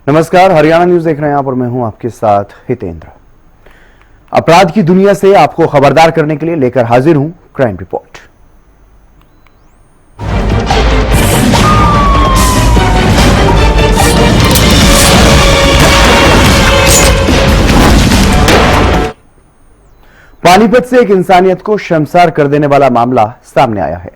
नमस्कार, हरियाणा न्यूज देख रहे हैं आप और मैं हूं आपके साथ हितेंद्र। अपराध की दुनिया से आपको खबरदार करने के लिए लेकर हाजिर हूं क्राइम रिपोर्ट। पानीपत से एक इंसानियत को शर्मसार कर देने वाला मामला सामने आया है,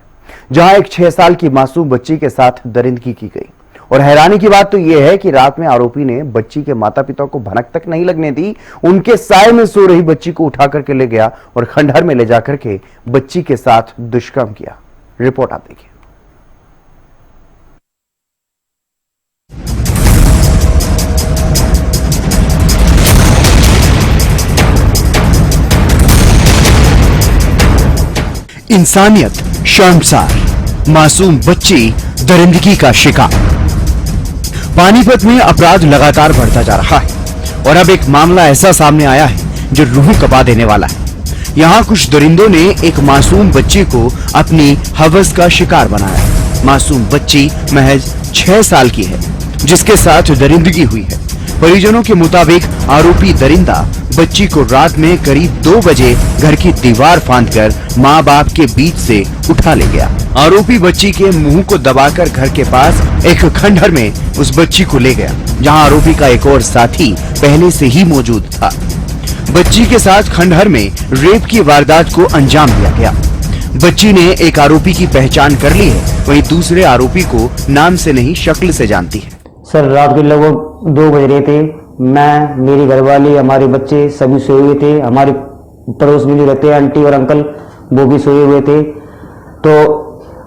जहां एक 6 साल की मासूम बच्ची के साथ दरिंदगी की गई। और हैरानी की बात तो यह है कि रात में आरोपी ने बच्ची के माता पिता को भनक तक नहीं लगने दी, उनके साए में सो रही बच्ची को उठा करके ले गया और खंडहर में ले जाकर के बच्ची के साथ दुष्कर्म किया। रिपोर्ट आप देखिए। इंसानियत शर्मसार, मासूम बच्ची दरिंदगी का शिकार। पानीपत में अपराध लगातार बढ़ता जा रहा है और अब एक मामला ऐसा सामने आया है जो रूह कपा देने वाला है। यहाँ कुछ दरिंदों ने एक मासूम बच्ची को अपनी हवस का शिकार बनाया। मासूम बच्ची महज 6 साल की है जिसके साथ दरिंदगी हुई है। परिजनों के मुताबिक आरोपी दरिंदा बच्ची को रात में करीब 2 बजे घर की दीवार फांदकर माँ बाप के बीच से उठा ले गया। आरोपी बच्ची के मुंह को दबाकर घर के पास एक खंडहर में उस बच्ची को ले गया, जहां आरोपी का एक और साथी पहले से ही मौजूद था। बच्ची के साथ खंडहर में रेप की वारदात को अंजाम दिया गया। बच्ची ने एक आरोपी की पहचान कर ली है, वहीं दूसरे आरोपी को नाम से नहीं शक्ल से जानती है। सर, रात के लगभग 2 बज रहे थे। मैं, मेरी घरवाली, हमारे बच्चे सभी सोए हुए थे। हमारे पड़ोस में जो रहते हैं आंटी और अंकल, वो भी सोए हुए थे। तो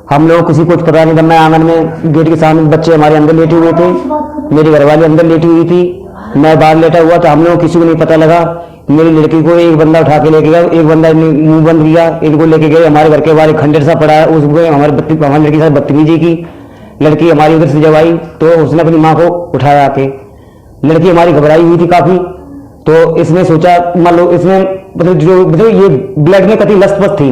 हम लोग किसी को कुछ पता नहीं था। मैं आंगन में गेट के सामने, बच्चे हमारे अंदर लेटे हुए थे, मेरी घरवाली अंदर लेटी हुई थी, मैं बाहर लेटा हुआ था। हम लोग किसी को नहीं पता लगा। मेरी लड़की को एक बंदा उठा के लेके गया, एक बंदा मुंह बंद किया, इनको लेके गए। हमारे घर के बाहर खंडर सा पड़ा है, उसमें हमारी लड़की के साथ बदतमीजी की। लड़की हमारी उधर से जब आई तो उसने अपनी माँ को उठाया आके। लड़की हमारी घबराई हुई थी काफी, तो इसने सोचा, मान लो इसने मतलब ये ब्लड में कति लसपस थी।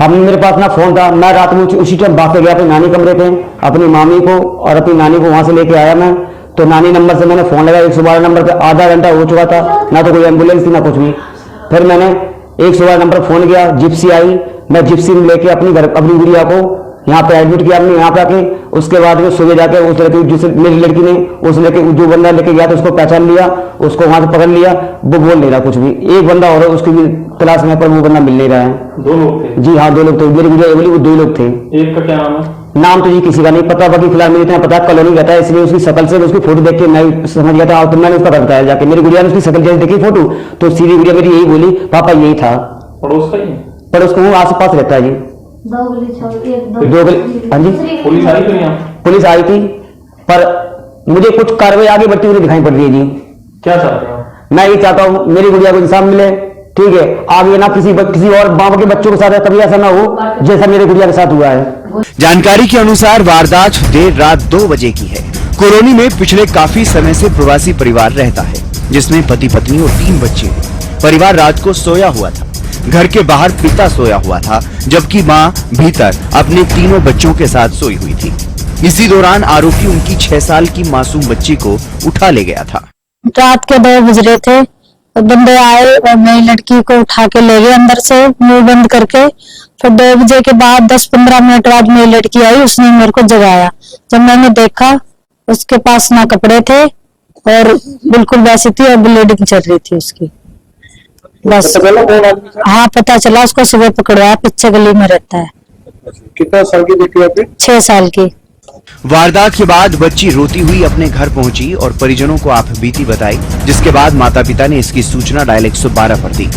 मेरे पास ना फोन था, मैं रात में उसी टाइम भाग के गया अपनी नानी कमरे पे, अपनी मामी को और अपनी नानी को वहां से लेके आया मैं। तो नानी नंबर से मैंने फोन लगाया, 112 नंबर पे। आधा घंटा हो चुका था, ना तो कोई एम्बुलेंस थी ना कुछ भी। फिर मैंने 112 नंबर पर फोन किया, जिप्सी आई। मैं जिप्सी में लेके अपनी गुड़िया को यहाँ पे एडमिट किया हमने, यहाँ पे आके। उसके बाद में सुबह जाके उस लड़की, जिस मेरी लड़की ने उस जो बंदा लेके गया था उसको पहचान लिया, उसको वहां से पकड़ लिया। वो बोल नहीं रहा कुछ भी। एक बंदा और उसकी भी तलाश में, पर वो बंदा मिल नहीं रहा है। 2 लोग थे? जी हाँ, 2 लोग थे। मेरी गुड़िया बोली वो 2 लोग थे। एक का क्या नाम है? नाम तो जी किसी का नहीं पता, बाकी फिलहाल मुझे इतना पता कॉलोनी रहता है, इसलिए उसकी शकल से, उसकी फोटो देख के मैं समझ गया था। तो मैंने उसका बताया जाके, मेरी गुड़िया ने उसकी शकल जैसे देखी फोटो, तो सीधी गुड़िया मेरी यही बोली, पापा यही था। पड़ोस का ही? पड़ोस को आस पास रहता है जी। 2 गली छोड़ के 2 गली। हाँ जी, पुलिस आई तो यहाँ? पुलिस आई थी, पर मुझे कुछ कार्रवाई आगे बढ़ती हुई दिखाई पड़ रही है जी। क्या चाहते हैं? मैं ये चाहता हूँ मेरी गुड़िया को इंसाफ मिले, ठीक है। आगे ना किसी और बाप के बच्चों के साथ कभी ऐसा ना हो जैसा मेरी गुड़िया के साथ हुआ है। जानकारी के अनुसार वारदात देर रात 2 बजे की है। कॉलोनी में पिछले काफी समय से प्रवासी परिवार रहता है, जिसमें पति पत्नी और 3 बच्चे हैं। परिवार रात को सोया हुआ था। घर के बाहर पिता सोया हुआ था, जबकि मां भीतर अपने 3 बच्चों के साथ सोई हुई थी। इसी दौरान आरोपी उनकी 6 साल की मासूम बच्ची को उठा ले गया था। रात के 2 बज रहे थे, बंदे आए और मेरी लड़की को उठा के ले गए अंदर से मुंह बंद करके। फिर 2 बजे के बाद 10-15 मिनट बाद मेरी लड़की आई, उसने मेरे को जगाया। जब मैंने देखा, उसके पास ना कपड़े थे और बिल्कुल वैसी थी और ब्लीडिंग चल रही थी उसकी। बस हाँ, पता चला। उसको सुबह पकड़वाया, पीछे गली में रहता है। कितना साल की बेटी आपकी? 6 साल की। वारदात के बाद बच्ची रोती हुई अपने घर पहुंची और परिजनों को आप बीती बताई, जिसके बाद माता पिता ने इसकी सूचना डायल 112 पर दी।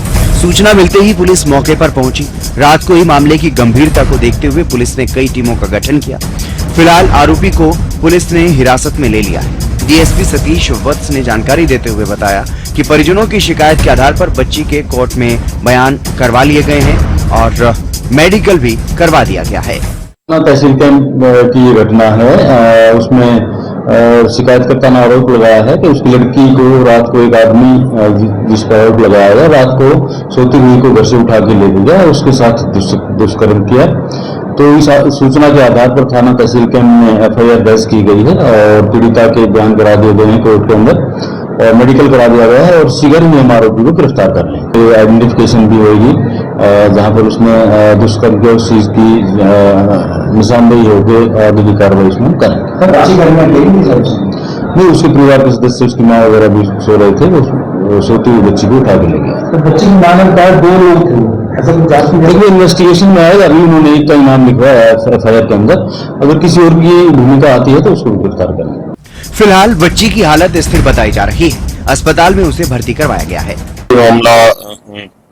सूचना मिलते ही पुलिस मौके पर पहुंची। रात को ही मामले की गंभीरता को देखते हुए पुलिस ने कई टीमों का गठन किया। फिलहाल आरोपी को पुलिस ने हिरासत में ले लिया है। डीएसपी सतीश वत्स ने जानकारी देते हुए बताया कि परिजनों की शिकायत के आधार पर बच्ची के कोर्ट में बयान करवा लिए गए हैं और मेडिकल भी करवा दिया गया है। तहसील कैंप की ये घटना है। उसमें शिकायतकर्ता ने आरोप लगाया है कि उसकी लड़की को रात को एक आदमी जिसका आरोप लगाया है, रात को सोती हुई को घर से उठा के ले गया, उसके साथ दुष्कर्म किया। तो इस सूचना के आधार पर थाना तहसील कैंप में FIR दर्ज की गई है और पीड़िता के बयान करा दिए गए हैं कोर्ट के अंदर और मेडिकल करा दिया गया है और शीघ्र ही हम आरोपी को गिरफ्तार कर लेंगे। आइडेंटिफिकेशन भी होगी जहां पर उसमें दुष्कर्म के उस चीज की निशानदेही होगी, आगे की कार्रवाई उसमें करेंगे। नहीं, उसके परिवार के सदस्य, उसकी माँ वगैरह भी सो रहे थे, वो सोती हुई बच्ची को उठा के ले गया। तो बच्ची की मां ने बताया 2 लोग थे, ऐसा कुछ जांच में देखिए इन्वेस्टिगेशन में आएगा। अभी उन्होंने एक का नाम लिखवाया है FIR के अंदर, अगर किसी और की भूमिका आती है तो उसको गिरफ्तार करेंगे। फिलहाल बच्ची की हालत स्थिर बताई जा रही है, अस्पताल में उसे भर्ती करवाया गया है। मामला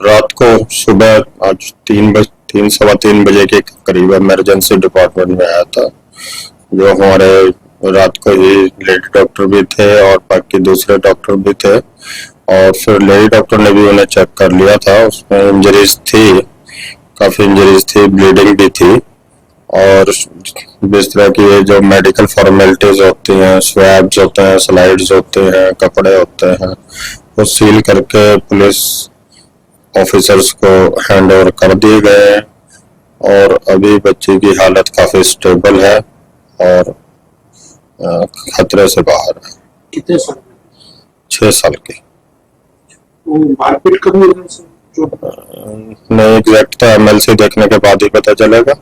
रात को सुबह आज 3-3:15 बजे के करीब इमरजेंसी डिपार्टमेंट में आया था, जो हमारे रात को ही लेडी डॉक्टर भी थे और बाकी दूसरे डॉक्टर भी थे, और फिर लेडी डॉक्टर ने भी उन्हें चेक कर लिया था। उसमें इंजरीज थी, काफी इंजरीज थी, ब्लीडिंग भी थी, और इस तरह की जो मेडिकल फॉर्मेलिटीज होती हैं, स्वैब्स होते हैं, स्लाइड्स होते हैं, कपड़े होते हैं, वो सील करके पुलिस ऑफिसर्स को हैंड ओवर कर दिए गए और अभी बच्ची की हालत काफी स्टेबल है और खतरे से बाहर है। कितने साल? 6 साल की। मारपीट कब हुई? नहीं एग्जैक्ट तो MLC देखने के बाद ही पता चलेगा,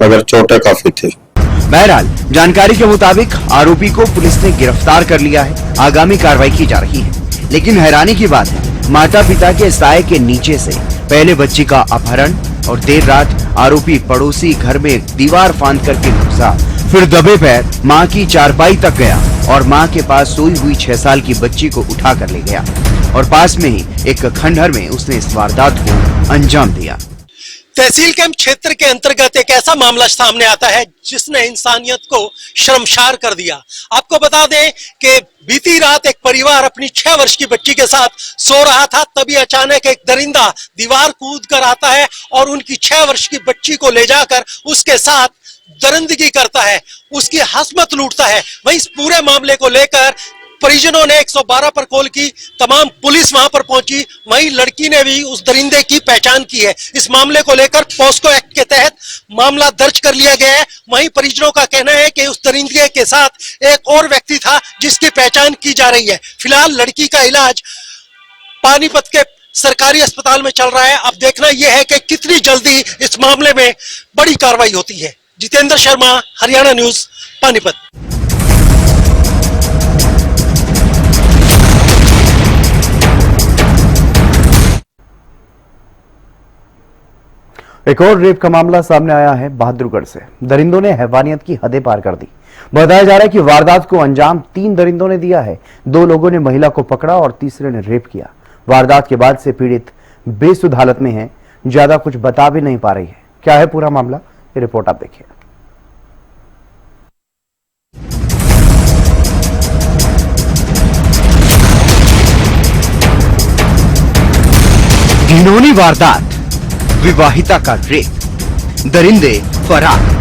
मगर चोटें काफी थी। बहरहाल जानकारी के मुताबिक आरोपी को पुलिस ने गिरफ्तार कर लिया है, आगामी कार्रवाई की जा रही है। लेकिन हैरानी की बात है, माता पिता के साए के नीचे से पहले बच्ची का अपहरण और देर रात आरोपी पड़ोसी घर में दीवार फांद करके घुसा, फिर दबे पैर मां की चारपाई तक गया और मां के पास सोई हुई 6 साल की बच्ची को उठा कर ले गया और पास में ही एक खंडहर में उसने इस वारदात को अंजाम दिया। तहसील कैंप क्षेत्र के अंतर्गत एक ऐसा मामला सामने आता है जिसने इंसानियत को शर्मसार कर दिया। आपको बता दें कि बीती रात एक परिवार अपनी 6 वर्ष की बच्ची के साथ सो रहा था, तभी अचानक एक दरिंदा दीवार कूद कर आता है और उनकी 6 वर्ष की बच्ची को ले जाकर उसके साथ दरिंदगी करता है, उसकी हसमत लूटता है। वहीं इस पूरे मामले को लेकर परिजनों ने 112 पर कॉल की, तमाम पुलिस वहां पर पहुंची, वहीं लड़की ने भी उस दरिंदे की पहचान की है। इस मामले को लेकर पॉस्को एक्ट के तहत मामला दर्ज कर लिया गया है। वहीं परिजनों का कहना है कि उस दरिंदे के साथ एक और व्यक्ति था जिसकी पहचान की जा रही है। फिलहाल लड़की का इलाज पानीपत के सरकारी अस्पताल में चल रहा है। अब देखना यह है कि कितनी जल्दी इस मामले में बड़ी कार्रवाई होती है। जितेंद्र शर्मा, हरियाणा न्यूज, पानीपत। एक और रेप का मामला सामने आया है बहादुरगढ़ से। दरिंदों ने हैवानियत की हदें पार कर दी। बताया जा रहा है कि वारदात को अंजाम 3 दरिंदों ने दिया है। 2 लोगों ने महिला को पकड़ा और तीसरे ने रेप किया। वारदात के बाद से पीड़ित बेसुध हालत में है, ज्यादा कुछ बता भी नहीं पा रही है। क्या है पूरा मामला, ये रिपोर्ट आप देखिए। घिनौनी वारदात, विवाहिता का रेप, दरिंदे फरार।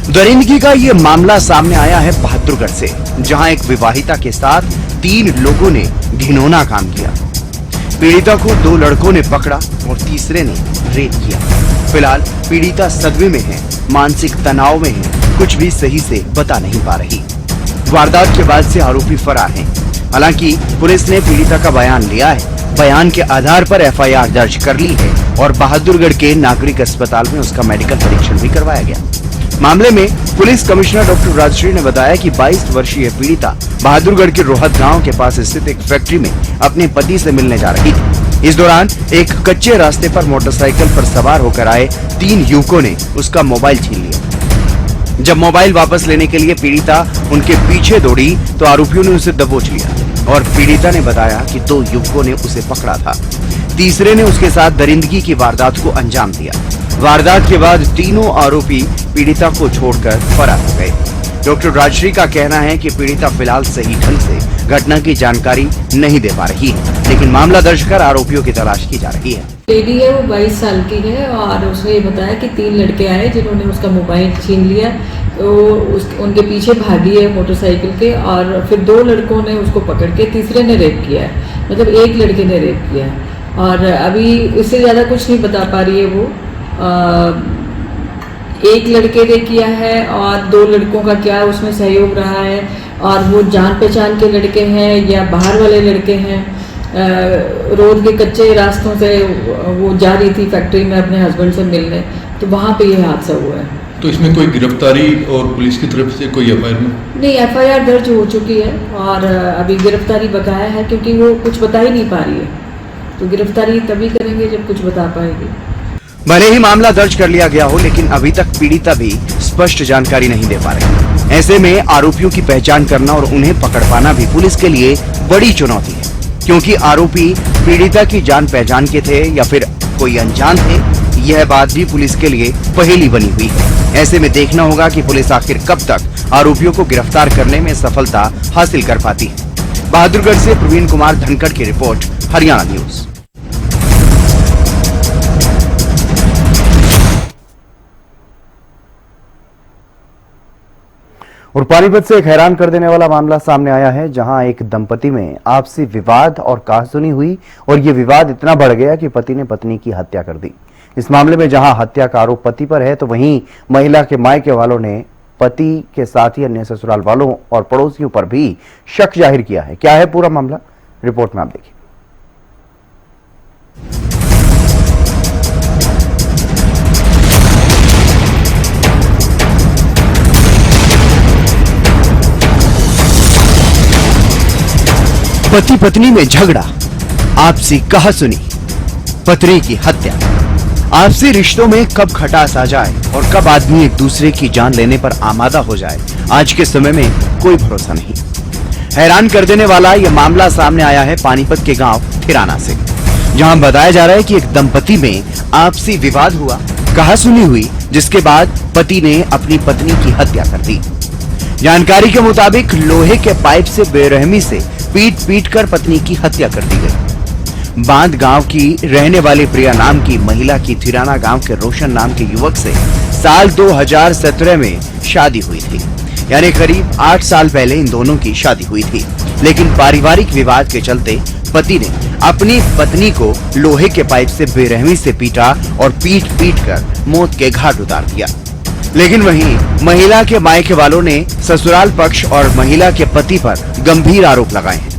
दरिंदगी का यह मामला सामने आया है बहादुरगढ़ से, जहां एक विवाहिता के साथ 3 लोगों ने घिनौना काम किया। पीड़िता को 2 लड़कों ने पकड़ा और तीसरे ने रेप किया। फिलहाल पीड़िता सदमे में है, मानसिक तनाव में है, कुछ भी सही से बता नहीं पा रही। वारदात के बाद से आरोपी फरार हैं। हालांकि पुलिस ने पीड़िता का बयान लिया है। बयान के आधार पर FIR दर्ज कर ली है और बहादुरगढ़ के नागरिक अस्पताल में उसका मेडिकल परीक्षण भी करवाया गया। मामले में पुलिस कमिश्नर डॉक्टर राजश्री ने बताया कि 22 वर्षीय पीड़िता बहादुरगढ़ के रोहत गांव के पास स्थित एक फैक्ट्री में अपने पति से मिलने जा रही थी। इस दौरान एक कच्चे रास्ते पर मोटरसाइकिल पर सवार होकर आए 3 युवकों ने उसका मोबाइल छीन लिया। जब मोबाइल वापस लेने के लिए पीड़िता उनके पीछे दौड़ी तो आरोपियों ने उसे दबोच लिया और पीड़िता ने बताया कि 2 युवकों ने उसे पकड़ा था। तीसरे ने उसके साथ दरिंदगी की वारदात को अंजाम दिया। वारदात के बाद तीनों आरोपी पीड़िता को छोड़कर फरार हो गए। डॉक्टर राजश्री का कहना है कि पीड़िता फिलहाल सही ढंग से घटना की जानकारी नहीं दे पा रही है, लेकिन मामला दर्ज कर आरोपियों की तलाश की जा रही है। लेडी है, वो 22 साल की है और उसने ये बताया कि 3 लड़के आए जिन्होंने उसका मोबाइल छीन लिया। तो उनके पीछे भागी है मोटरसाइकिल के और फिर 2 लड़कों ने उसको पकड़ के तीसरे ने रेप किया है, मतलब एक लड़के ने रेप किया है और अभी इससे ज़्यादा कुछ नहीं बता पा रही है वो। एक लड़के ने किया है और 2 लड़कों का क्या उसमें सहयोग रहा है, और वो जान पहचान के लड़के हैं या बाहर वाले लड़के हैं। रोड के कच्चे रास्तों से वो जा रही थी फैक्ट्री में अपने हस्बैंड से मिलने, तो वहाँ पे ये हादसा हुआ है। तो इसमें कोई गिरफ्तारी और पुलिस की तरफ से कोई एफआईआर नहीं, एफआईआर दर्ज हो चुकी है और अभी गिरफ्तारी बकाया है, क्योंकि वो कुछ बता ही नहीं पा रही है। तो गिरफ्तारी तभी करेंगे जब कुछ बता पाएगी। भले ही मामला दर्ज कर लिया गया हो, लेकिन अभी तक पीड़िता भी स्पष्ट जानकारी नहीं दे पा रही। ऐसे में आरोपियों की पहचान करना और उन्हें पकड़ पाना भी पुलिस के लिए बड़ी चुनौती है, क्योंकि आरोपी पीड़िता की जान पहचान के थे या फिर कोई अनजान थे, यह बात भी पुलिस के लिए पहेली बनी हुई है। ऐसे में देखना होगा कि पुलिस आखिर कब तक आरोपियों को गिरफ्तार करने में सफलता हासिल कर पाती है। बहादुरगढ़ से प्रवीण कुमार धनखड़ की रिपोर्ट, हरियाणा न्यूज। और पानीपत से एक हैरान कर देने वाला मामला सामने आया है, जहां एक दंपति में आपसी विवाद और कहासुनी हुई और ये विवाद इतना बढ़ गया कि पति ने पत्नी की हत्या कर दी। इस मामले में जहां हत्या का आरोप पति पर है, तो वहीं महिला के मायके वालों ने पति के साथ ही अन्य ससुराल वालों और पड़ोसियों पर भी शक जाहिर किया है। क्या है पूरा मामला, रिपोर्ट में आप देखिए। पति पत्नी में झगड़ा, आपसी कहासुनी, पत्नी की हत्या। आपसी रिश्तों में कब खटास आ जाए और कब आदमी एक दूसरे की जान लेने पर आमादा हो जाए, आज के समय में कोई भरोसा नहीं। हैरान कर देने वाला यह मामला सामने आया है पानीपत के गांव थिराना से, जहां बताया जा रहा है कि एक दंपति में आपसी विवाद हुआ, कहासुनी हुई, जिसके बाद पति ने अपनी पत्नी की हत्या कर दी। जानकारी के मुताबिक लोहे के पाइप से बेरहमी से पीट कर पत्नी की हत्या कर दी गई। बांध गांव की रहने वाली प्रिया नाम की महिला की थिराना गांव के रोशन नाम के युवक से साल 2017 में शादी हुई थी, यानी करीब 8 साल पहले इन दोनों की शादी हुई थी। लेकिन पारिवारिक विवाद के चलते पति ने अपनी पत्नी को लोहे के पाइप से बेरहमी से पीटा और पीट कर मौत के घाट उतार दिया। लेकिन वहीं महिला के मायके वालों ने ससुराल पक्ष और महिला के पति पर गंभीर आरोप लगाए हैं।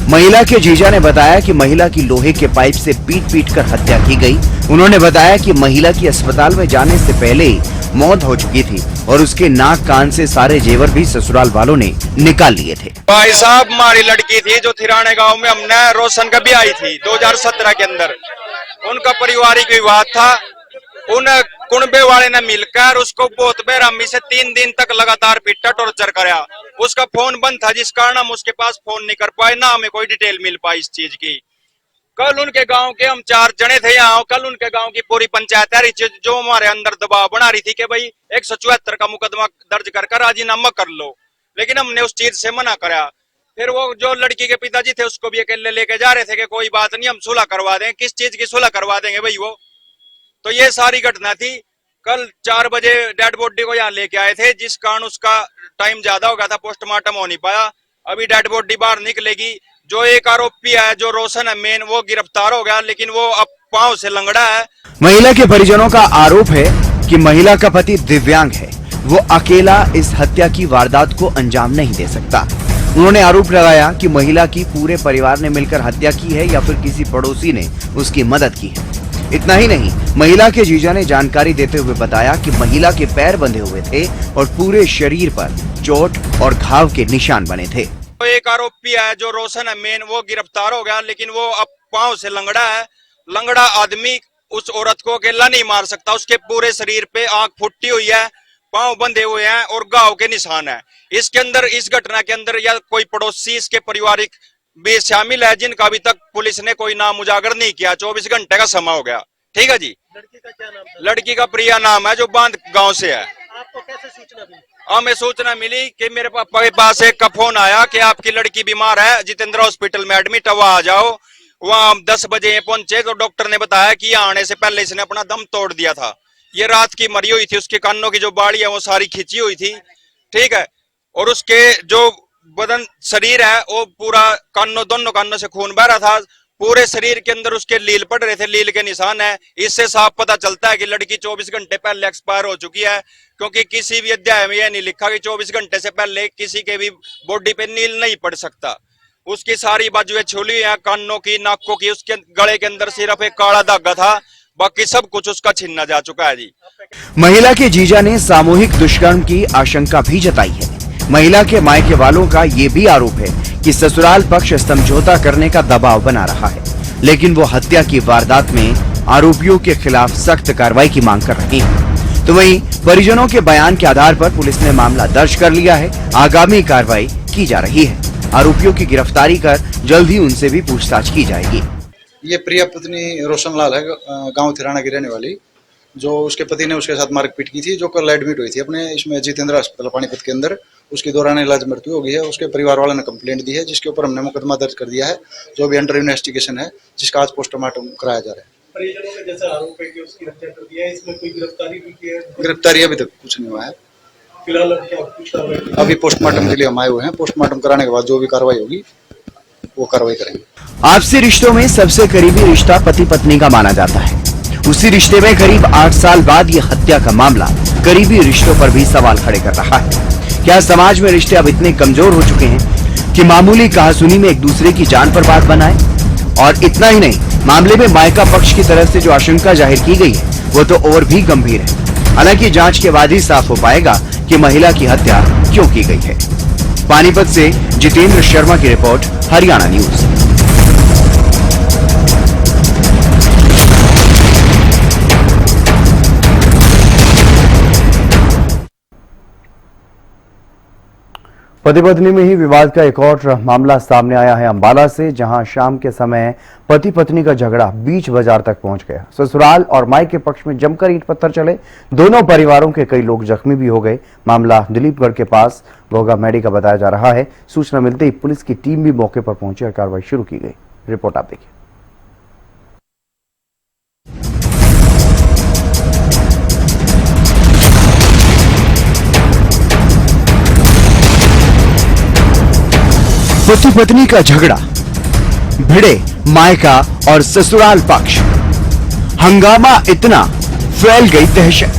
महिला के जीजा ने बताया कि महिला की लोहे के पाइप से पीट कर हत्या की गई। उन्होंने बताया कि महिला की अस्पताल में जाने से पहले ही मौत हो चुकी थी और उसके नाक कान से सारे जेवर भी ससुराल वालों ने निकाल लिए थे। भाई साहब, हमारी लड़की थी जो थिराने गांव में हमने रोशन का भी आई थी 2017 के अंदर। उनका पारिवारिक विवाद था। उन कुणबे वाले ने मिलकर उसको बहुत बेरहमी से 3 दिन तक लगातार पीटा, टॉर्चर कराया। उसका फोन बंद था, जिस कारण हम उसके पास फोन नहीं कर पाए, ना हमें कोई डिटेल मिल पाई इस चीज की। कल उनके गांव के हम 4 जने थे यहाँ। कल उनके गांव की पूरी पंचायत है जो हमारे अंदर दबाव बना रही थी कि भाई 174 का मुकदमा दर्ज कर राजीनामा कर लो, लेकिन हमने उस चीज से मना कराया। फिर वो जो लड़की के पिताजी थे उसको भी अकेले लेके जा रहे थे कि कोई बात नहीं, हम सुलह करवा देंगे। किस चीज की सुलह करवा देंगे भाई वो? तो ये सारी घटना थी। कल 4 बजे डेड बॉडी को यहाँ लेके आए थे, जिस कारण उसका टाइम ज्यादा हो गया था, पोस्टमार्टम हो नहीं पाया। अभी डेड बॉडी बाहर निकलेगी। जो एक आरोपी है जो रोशन है मेन, वो गिरफ्तार हो गया, लेकिन वो अब पांव से लंगड़ा है। महिला के परिजनों का आरोप है कि महिला का पति दिव्यांग है, वो अकेला इस हत्या की वारदात को अंजाम नहीं दे सकता। उन्होंने आरोप लगाया कि महिला की पूरे परिवार ने मिलकर हत्या की है या फिर किसी पड़ोसी ने उसकी मदद की है। इतना ही नहीं, महिला के जीजा ने जानकारी देते हुए बताया कि महिला के पैर बंधे हुए थे और पूरे शरीर पर चोट और घाव के निशान बने थे। तो एक आरोपी है जो रोशन है मेन, वो गिरफ्तार हो गया, लेकिन वो अब पांव से लंगड़ा है। लंगड़ा आदमी उस औरत को अकेला नहीं मार सकता। उसके पूरे शरीर पे आंख फुटी हुई है, पांव बंधे हुए हैं और घाव के निशान है। इसके अंदर, इस घटना के अंदर या कोई पड़ोसी इसके पारिवारिक भी शामिल है, जिनका अभी तक पुलिस ने कोई नाम उजागर नहीं किया। 24 घंटे का समय हो गया। ठीक है जी। लड़की का क्या नाम था? लड़की का प्रिया नाम है, जो बांध गांव से है। आपको कैसे सूचना मिली? हमें सूचना मिली कि मेरे पापा के पास एक का फोन आया कि आपकी लड़की बीमार है, जितेंद्र हॉस्पिटल में एडमिट है, वहां आ जाओ। वहां 10 बजे पहुंचे तो डॉक्टर ने बताया कि यहाँ आने से पहले इसने अपना दम तोड़ दिया था। ये रात की मरी हुई थी, उसके कानों की जो बाड़ी है वो सारी खींची हुई थी। ठीक है। और उसके जो बदन शरीर है वो पूरा दोनों कानों से खून बह रहा था। पूरे शरीर के अंदर उसके लील पड़ रहे थे, लील के निशान है। इससे साफ पता चलता है कि लड़की 24 घंटे पहले एक्सपायर हो चुकी है, क्योंकि किसी भी अध्याय में यह नहीं लिखा कि 24 घंटे से पहले किसी के भी बॉडी पे नील नहीं पड़ सकता। उसकी सारी बाजुएं छुली हुई है, कानों की, नाकों की, उसके गले के अंदर सिर्फ एक काला धागा था, बाकी सब कुछ उसका छीना जा चुका है जी। महिला के जीजा ने सामूहिक दुष्कर्म की आशंका भी जताई है। महिला के मायके वालों का ये भी आरोप है कि ससुराल पक्ष समझौता करने का दबाव बना रहा है, लेकिन वो हत्या की वारदात में आरोपियों के खिलाफ सख्त कार्रवाई की मांग कर रही है। तो वहीं परिजनों के बयान के आधार पर पुलिस ने मामला दर्ज कर लिया है। आगामी कार्रवाई की जा रही है। आरोपियों की गिरफ्तारी कर जल्द ही उनसे भी पूछताछ की जाएगी। ये प्रिया पत्नी रोशनलाल है, गांव थिराना की रहने वाली, जो उसके पति ने उसके साथ मारपीट की थी, जो कल एडमिट हुई थी अपने इसमें जितेंद्र अस्पताल पानीपत के अंदर। उसकी दौरान इलाज मृत्यु हो गई है। उसके परिवार वालों ने कंप्लेंट दी है, जिसके ऊपर हमने मुकदमा दर्ज कर दिया है, जो भी अंडर इन्वेस्टिगेशन है, जिसका आज पोस्टमार्टम कराया जा रहा है। परिजनों का जैसा आरोप है कि उसकी हत्या कर दिया है, इसमें कोई गिरफ्तारी भी की है? गिरफ्तारी अभी तक कुछ नहीं हुआ है। फिलहाल अभी पोस्टमार्टम के लिए हम आए हुए हैं। पोस्टमार्टम कराने के बाद जो भी कार्रवाई होगी वो कार्रवाई करेंगे। आपसी रिश्तों में सबसे करीबी रिश्ता पति पत्नी का माना जाता है। उसी रिश्ते में करीब 8 साल बाद ये हत्या का मामला करीबी रिश्तों पर भी सवाल खड़े कर रहा है। क्या समाज में रिश्ते अब इतने कमजोर हो चुके हैं कि मामूली कहासुनी में एक दूसरे की जान पर बात बनाए? और इतना ही नहीं, मामले में मायका पक्ष की तरफ से जो आशंका जाहिर की गई है वो तो और भी गंभीर है। हालांकि जांच के बाद ही साफ हो पाएगा कि महिला की हत्या क्यों की गई है। पानीपत से जितेंद्र शर्मा की रिपोर्ट, हरियाणा न्यूज। पति पत्नी में ही विवाद का एक और मामला सामने आया है अंबाला से, जहां शाम के समय पति पत्नी का झगड़ा बीच बाजार तक पहुंच गया। ससुराल और मायके पक्ष में जमकर ईंट पत्थर चले। दोनों परिवारों के कई लोग जख्मी भी हो गए। मामला दिलीपगढ़ के पास भोगा मेडी का बताया जा रहा है। सूचना मिलते ही पुलिस की टीम भी मौके पर पहुंची और कार्रवाई शुरू की गई। रिपोर्ट आप देखिए। पति पत्नी का झगड़ा, भिड़े मायका और ससुराल पक्ष। हंगामा इतना, फैल गई दहशत।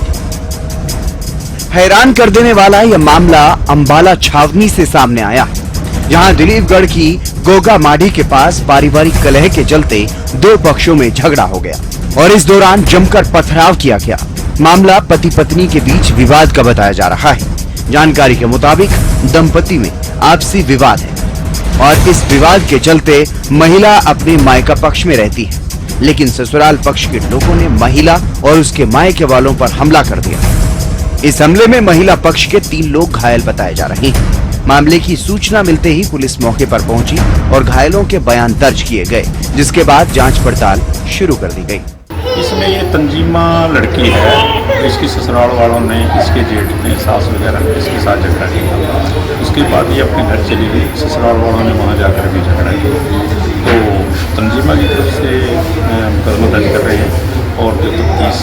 हैरान कर देने वाला यह मामला अंबाला छावनी से सामने आया है, जहां दिलीपगढ़ की गोगा माढ़ी के पास पारिवारिक कलह के चलते दो पक्षों में झगड़ा हो गया और इस दौरान जमकर पथराव किया गया। मामला पति पत्नी के बीच विवाद का बताया जा रहा है। जानकारी के मुताबिक दंपति में आपसी विवाद है और इस विवाद के चलते महिला अपने मायका पक्ष में रहती है, लेकिन ससुराल पक्ष के लोगों ने महिला और उसके मायके वालों पर हमला कर दिया। इस हमले में महिला पक्ष के 3 लोग घायल बताए जा रहे हैं। मामले की सूचना मिलते ही पुलिस मौके पर पहुंची और घायलों के बयान दर्ज किए गए, जिसके बाद जांच पड़ताल शुरू कर दी गई। इसमें ये तंजीमा लड़की है, इसकी ससुराल वालों ने, इसके जेठ ने, सास वगैरह ने इसके साथ झगड़ा किया। उसके बाद ये अपने घर चली गई। ससुराल वालों ने वहाँ जाकर भी झगड़ा किया। तो तंजीमा की तरफ से मुकदमा दर्ज कर रहे हैं और जो तफ्तीश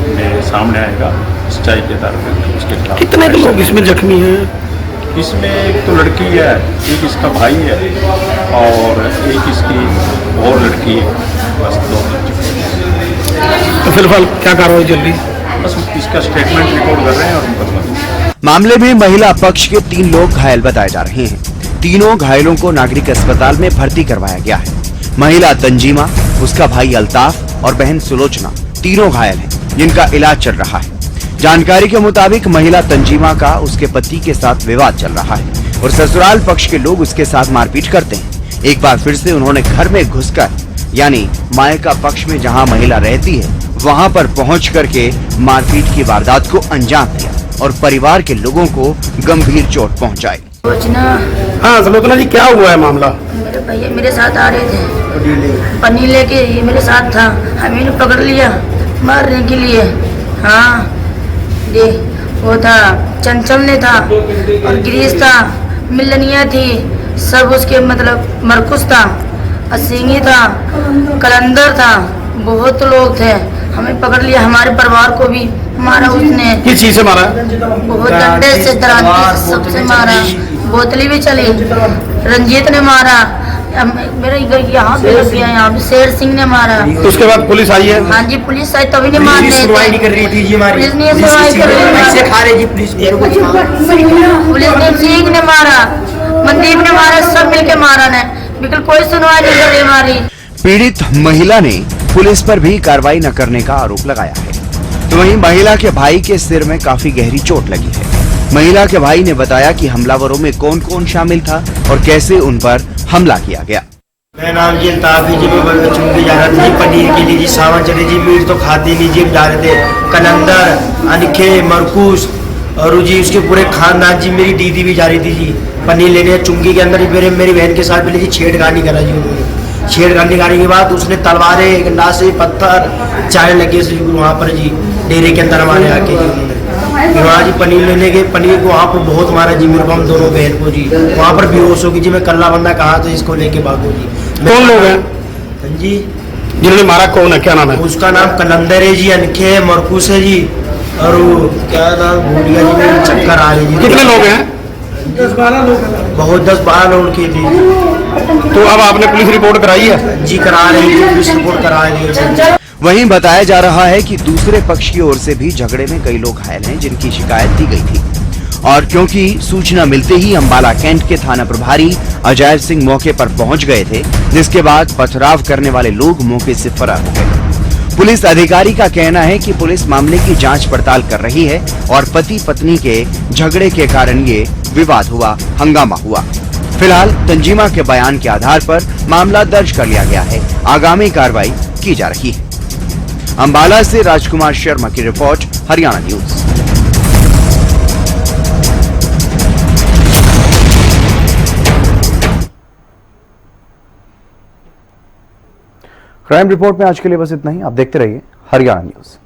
में सामने आएगा सच्चाई के आधार पर उसके खिलाफ। कितने लोग इसमें जख्मी हैं? इसमें एक तो लड़की है, एक इसका भाई है और एक इसकी और लड़की है, बस 2 लड़की। तो फिलहाल क्या कार्रवाई चल रही है? बस इसका स्टेटमेंट रिकॉर्ड कर रहे हैं और मुकदमा। मामले में महिला पक्ष के 3 लोग घायल बताए जा रहे हैं। तीनों घायलों को नागरिक अस्पताल में भर्ती करवाया गया है। महिला तंजीमा, उसका भाई अल्ताफ और बहन सुलोचना तीनों घायल हैं, जिनका इलाज चल रहा है। जानकारी के मुताबिक महिला तंजीमा का उसके पति के साथ विवाद चल रहा है और ससुराल पक्ष के लोग उसके साथ मारपीट करते हैं। एक बार फिर से उन्होंने घर में घुसकर, यानी मायका पक्ष में जहां महिला रहती है वहां पर पहुंच करके मारपीट की वारदात को अंजाम दिया और परिवार के लोगों को गंभीर चोट पहुंचाई। हाँ सुलोचना जी, क्या हुआ है मामला? मेरे भैया मेरे साथ आ रहे थे, पन्नी लेके ये मेरे साथ था, हमें पकड़ लिया मारने के लिए। हाँ ये वो था, चंचल ने था और गिरीश था, मिलनिया थी, सब उसके मतलब मरकुस था, असिंगी था, कलंदर था, बहुत लोग थे। हमें पकड़ लिया, हमारे परिवार को भी मारा उसने। किस चीज से मारा? बहुत डंडे से, दराती से, सबसे मारा। बोतली भी चली, रंजीत ने मारा, मेरे यहाँ पे लग गया, यहाँ पे शेर सिंह ने मारा। तो उसके बाद पुलिस आई है? हाँ जी, पुलिस आई तभी नहीं मारने सुनवाई नहीं कर रही थी जी हमारी, पुलिस नहीं सुनवाई कर रही कैसे खा रही जी पुलिस? पुलिस ने सिंह ने मारा, मनदीप ने मारा, सब मिलके मारा ने, बिल्कुल कोई सुनवाई नहीं कर रही हमारी। पीड़ित महिला ने पुलिस पर भी कार्रवाई न करने का आरोप लगाया है। तो वहीं महिला के भाई के सिर में काफी गहरी चोट लगी है। महिला के भाई ने बताया कि हमलावरों में कौन कौन शामिल था और कैसे उन पर हमला किया गया। मेरा नाम जी अल्ताफ है जी, मैं चुनके जा रहा था जी पनीर के लिए जी, सावन चले जी, मीट तो खाते नहीं जी, जा रहे थे कलंदर, अनखे, मरकूस और जी उसके पूरे खानदान जी, मेरी दीदी भी जा रही थी जी पनीर लेने। चुंगी के अंदर ही मेरी बहन के साथ पहले जी छेड़खानी करा जी उन्होंने। छेड़खानी करने के बाद उसने तलवारें, गंडा से पत्थर चाय लगे से वहाँ पर जी डेरे के अंदर हमारे आके जी उन्होंने फिर वहाँ जी पनीर लेने गए, पनीर को वहाँ पर बहुत मारा जी मेरे को, हम दोनों बहन को जी वहाँ पर बेहोश होगी जी। मैं कल्ला बंदा कहा तो इसको लेके भागो जी। कौन लोग हैं जी जिन्होंने मारा? कौन है, क्या नाम है? उसका नाम कलंदर है जी, अनखे है, मरकूस है जी, और वो क्या नाम भूल गया जी, मेरे चक्कर आ रहे जी। कितने लोग हैं? 10-12 लोग। बहुत 10-12 लोग की थी। तो अब आपने पुलिस रिपोर्ट कराई है? जी करा रहे हैं, पुलिस रिपोर्ट करा रही है। वहीं बताया जा रहा है कि दूसरे पक्ष की ओर से भी झगड़े में कई लोग घायल हैं जिनकी शिकायत दी गई थी, और क्योंकि सूचना मिलते ही अंबाला कैंट के थाना प्रभारी अजय सिंह मौके पर पहुंच गए थे, जिसके बाद पथराव करने वाले लोग मौके से फरार हो गए। पुलिस अधिकारी का कहना है कि पुलिस मामले की जांच पड़ताल कर रही है और पति पत्नी के झगड़े के कारण ये विवाद हुआ, हंगामा हुआ। फिलहाल तंजीमा के बयान के आधार पर मामला दर्ज कर लिया गया है, आगामी कार्रवाई की जा रही है। अंबाला से राजकुमार शर्मा की report, Haryana news. Crime report में आज के लिए बस इतना ही। आप देखते रहिए हरियाणा न्यूज।